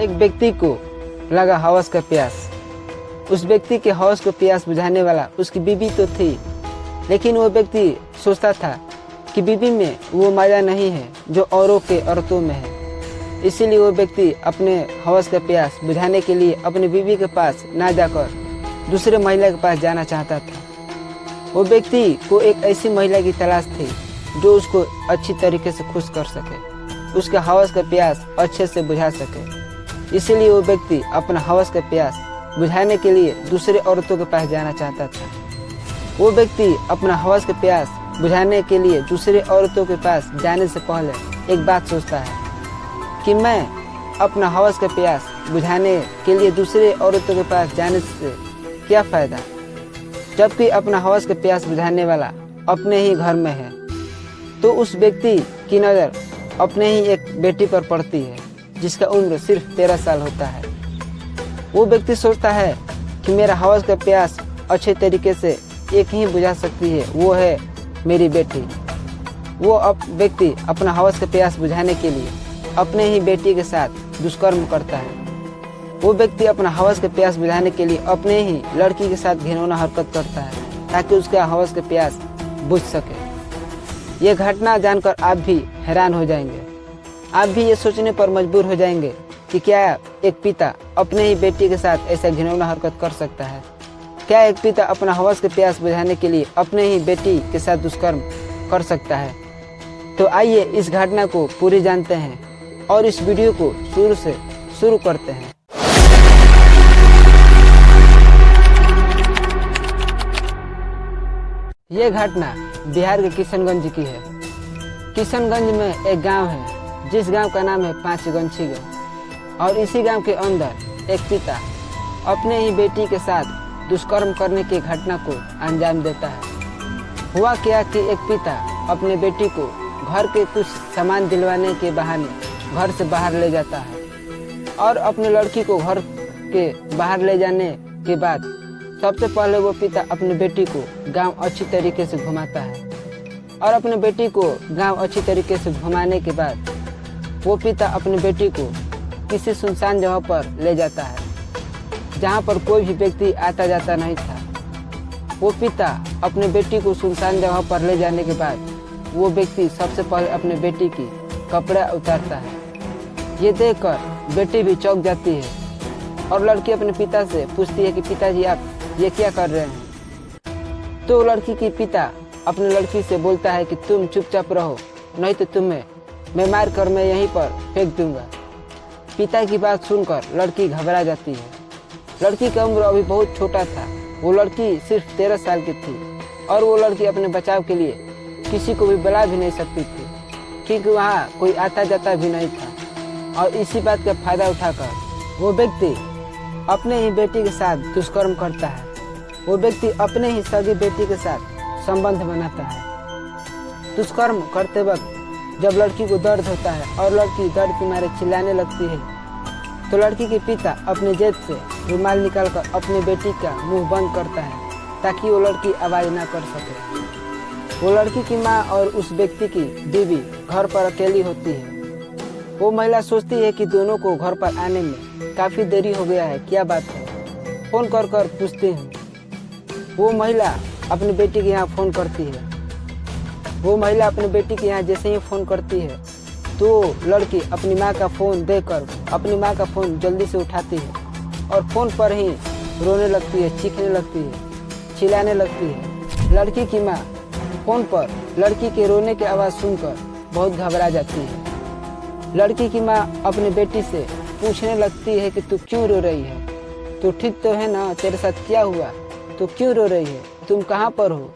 एक व्यक्ति को लगा हवस का प्यास। उस व्यक्ति के हवस को प्यास बुझाने वाला उसकी बीवी तो थी, लेकिन वो व्यक्ति सोचता था कि बीवी में वो मज़ा नहीं है जो औरों के औरतों में है। इसीलिए वो व्यक्ति अपने हवस का प्यास बुझाने के लिए अपनी बीवी के पास ना जाकर दूसरे महिला के पास जाना चाहता था। वो व्यक्ति को एक ऐसी महिला की तलाश थी जो उसको अच्छी तरीके से खुश कर सके, उसका हवस का प्यास अच्छे से बुझा सके। इसीलिए वो व्यक्ति अपना हवस का प्यास बुझाने के लिए दूसरे औरतों के पास जाना चाहता था। वो व्यक्ति अपना हवस का प्यास बुझाने के लिए दूसरे औरतों के पास जाने से पहले एक बात सोचता है कि मैं अपना हवस का प्यास बुझाने के लिए दूसरे औरतों के पास जाने से क्या फ़ायदा, जबकि अपना हवस का प्यास बुझाने वाला अपने ही घर में है। तो उस व्यक्ति की नज़र अपने ही एक बेटी पर पड़ती है जिसका उम्र सिर्फ 13 साल होता है। वो व्यक्ति सोचता है कि मेरा हवस का प्यास अच्छे तरीके से एक ही बुझा सकती है, वो है मेरी बेटी। वो व्यक्ति अपना हवस का प्यास बुझाने के लिए अपने ही बेटी के साथ दुष्कर्म करता है। वो व्यक्ति अपना हवस का प्यास बुझाने के लिए अपने ही लड़की के साथ घिनौना हरकत करता है ताकि उसका हवस का प्यास बुझ सके। ये घटना जानकर आप भी हैरान हो जाएंगे। आप भी ये सोचने पर मजबूर हो जाएंगे कि क्या एक पिता अपने ही बेटी के साथ ऐसा घिनौना हरकत कर सकता है। क्या एक पिता अपना हवस का प्यास बुझाने के लिए अपने ही बेटी के साथ दुष्कर्म कर सकता है। तो आइए इस घटना को पूरी जानते हैं और इस वीडियो को शुरू से शुरू करते हैं। ये घटना बिहार के किशनगंज की है। किशनगंज में एक गांव है जिस गांव का नाम है पांचगंछी गांव, और इसी गांव के अंदर एक पिता अपने ही बेटी के साथ दुष्कर्म करने की घटना को अंजाम देता है। हुआ क्या कि एक पिता अपने बेटी को घर के कुछ सामान दिलवाने के बहाने घर से बाहर ले जाता है, और अपने लड़की को घर के बाहर ले जाने के बाद सबसे पहले वो पिता अपनी बेटी को गांव अच्छी तरीके से घुमाता है। और अपने बेटी को गांव अच्छी तरीके से घुमाने के बाद वो पिता अपनी बेटी को किसी सुनसान जगह पर ले जाता है जहां पर कोई भी व्यक्ति आता जाता नहीं था। वो पिता अपने बेटी को सुनसान जगह पर ले जाने के बाद वो व्यक्ति सबसे पहले अपने बेटी की कपड़ा उतारता है। ये देखकर बेटी भी चौंक जाती है और लड़की अपने पिता से पूछती है कि पिताजी आप ये क्या कर रहे हैं। तो लड़की की पिता अपने लड़की से बोलता है कि तुम चुपचाप रहो, नहीं तो तुम्हें मैं मार कर मैं यहीं पर फेंक दूंगा। पिता की बात सुनकर लड़की घबरा जाती है। लड़की का उम्र अभी बहुत छोटा था, वो लड़की सिर्फ 13 साल की थी और वो लड़की अपने बचाव के लिए किसी को भी बुला भी नहीं सकती थी क्योंकि वहाँ कोई आता जाता भी नहीं था। और इसी बात का फायदा उठाकर वो व्यक्ति अपने ही बेटी के साथ दुष्कर्म करता है। वो व्यक्ति अपने ही सगी बेटी के साथ संबंध बनाता है। दुष्कर्म करते वक्त जब लड़की को दर्द होता है और लड़की दर्द के मारे चिल्लाने लगती है, तो लड़की के पिता अपने जेब से रुमाल निकालकर अपने बेटी का मुंह बंद करता है ताकि वो लड़की आवाज़ ना कर सके। वो लड़की की माँ और उस व्यक्ति की बीवी घर पर अकेली होती है। वो महिला सोचती है कि दोनों को घर पर आने में काफ़ी देरी हो गया है, क्या बात है। फ़ोन कर कर पूछती हूँ। वो महिला अपनी बेटी के यहाँ फ़ोन करती है। वो महिला अपनी बेटी के यहाँ जैसे ही फ़ोन करती है तो लड़की अपनी माँ का फ़ोन देकर अपनी माँ का फ़ोन जल्दी से उठाती है और फ़ोन पर ही रोने लगती है, चीखने लगती है, चिल्लाने लगती है। लड़की की माँ फ़ोन पर लड़की के रोने की आवाज़ सुनकर बहुत घबरा जाती है। लड़की की माँ अपनी बेटी से पूछने लगती है कि तू क्यों रो रही है, तू ठीक तो है ना, तेरे साथ क्या हुआ, तू क्यों रो रही है, तुम कहाँ पर हो।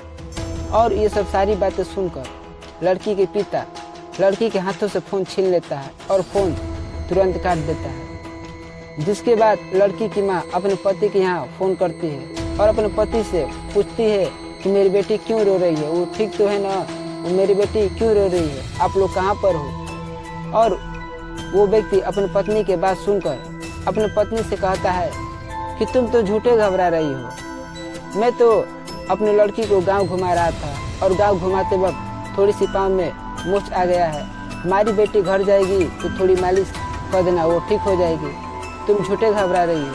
और ये सब सारी बातें सुनकर लड़की के पिता लड़की के हाथों से फ़ोन छीन लेता है और फ़ोन तुरंत काट देता है। जिसके बाद लड़की की माँ अपने पति के यहाँ फ़ोन करती है और अपने पति से पूछती है कि मेरी बेटी क्यों रो रही है, वो ठीक तो है ना, मेरी बेटी क्यों रो रही है, आप लोग कहाँ पर हो। और वो व्यक्ति अपनी पत्नी के बात सुनकर अपनी पत्नी से कहता है कि तुम तो झूठे घबरा रही हो, मैं तो अपनी लड़की को गांव घुमा रहा था और गांव घुमाते वक्त थोड़ी सी पाँव में मोच आ गया है, हमारी बेटी घर जाएगी तो थोड़ी मालिश कर देना, वो ठीक हो जाएगी। तुम झूठे घबरा रही हो,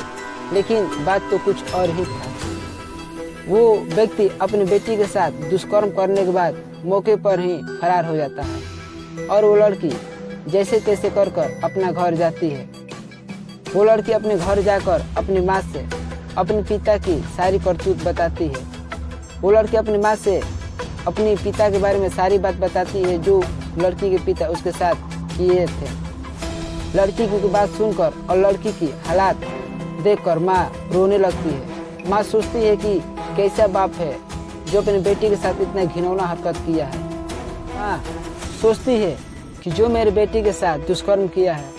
लेकिन बात तो कुछ और ही था। वो व्यक्ति अपनी बेटी के साथ दुष्कर्म करने के बाद मौके पर ही फरार हो जाता है और वो लड़की जैसे तैसे कर अपना घर जाती है। वो लड़की अपने घर जाकर अपनी माँ से अपने पिता की सारी करतूत बताती है। वो लड़की अपनी माँ से अपने पिता के बारे में सारी बात बताती है जो लड़की के पिता उसके साथ किए थे। लड़की की बात सुनकर और लड़की की हालात देखकर माँ रोने लगती है। माँ सोचती है कि कैसा बाप है जो अपनी बेटी के साथ इतना घिनौना हरकत किया है। माँ सोचती है कि जो मेरी बेटी के साथ दुष्कर्म किया है,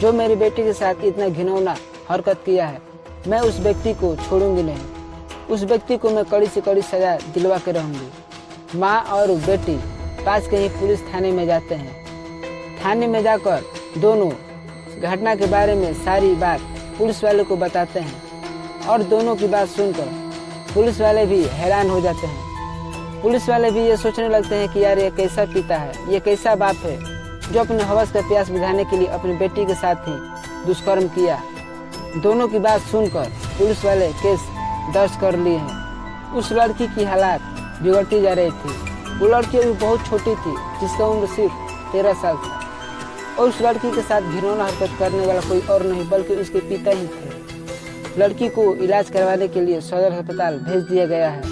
जो मेरी बेटी के साथ इतना घिनौना हरकत किया है, मैं उस व्यक्ति को छोड़ूंगी नहीं। उस व्यक्ति को मैं कड़ी से कड़ी सजा दिलवा के रहूंगी। माँ और बेटी पास के ही पुलिस थाने में जाते हैं। थाने में जाकर दोनों घटना के बारे में सारी बात पुलिस वाले को बताते हैं और दोनों की बात सुनकर पुलिस वाले भी हैरान हो जाते हैं। पुलिस वाले भी ये सोचने लगते हैं कि यार ये कैसा पिता है, ये कैसा बाप है जो अपने हवस का प्यास बुझाने के लिए अपनी बेटी के साथ ही दुष्कर्म किया। दोनों की बात सुनकर पुलिस वाले केस दर्ज कर लिए हैं। उस लड़की की हालात बिगड़ती जा रही थी। वो लड़की अभी बहुत छोटी थी, जिसका उम्र सिर्फ 13 साल था और उस लड़की के साथ घिनौना हरकत करने वाला कोई और नहीं बल्कि उसके पिता ही थे। लड़की को इलाज करवाने के लिए सदर अस्पताल भेज दिया गया है।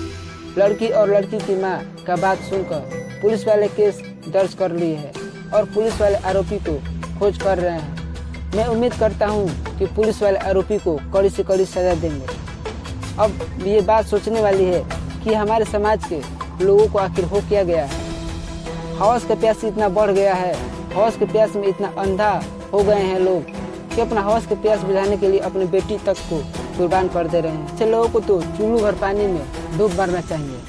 लड़की और लड़की की माँ का बात सुनकर पुलिस वाले केस दर्ज कर लिए है और पुलिस वाले आरोपी को खोज कर रहे हैं। मैं उम्मीद करता हूँ कि पुलिस वाले आरोपी को कड़ी से कड़ी सजा देंगे। अब ये बात सोचने वाली है कि हमारे समाज के लोगों को आखिर हो क्या गया है। हवस का प्यास इतना बढ़ गया है, हवस के प्यास में इतना अंधा हो गए हैं लोग कि अपना हवस के प्यास बुझाने के लिए अपनी बेटी तक को कुर्बान कर दे रहे हैं। ऐसे लोगों को तो चुल्लू भर पानी में डूब मरना चाहिए।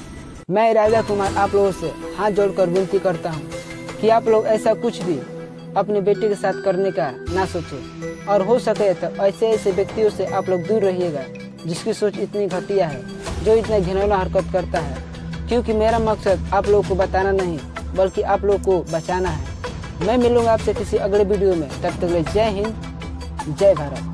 मैं राजा कुमार आप लोगों से हाथ जोड़कर विनती करता हूँ कि आप लोग ऐसा कुछ भी अपनी बेटी के साथ करने का ना सोचें और हो सके तो ऐसे व्यक्तियों से आप लोग दूर रहिएगा जिसकी सोच इतनी घटिया है, जो इतना घिनौना हरकत करता है। क्योंकि मेरा मकसद आप लोगों को बताना नहीं बल्कि आप लोगों को बचाना है। मैं मिलूंगा आपसे किसी अगले वीडियो में। तब तक जय हिंद, जय भारत।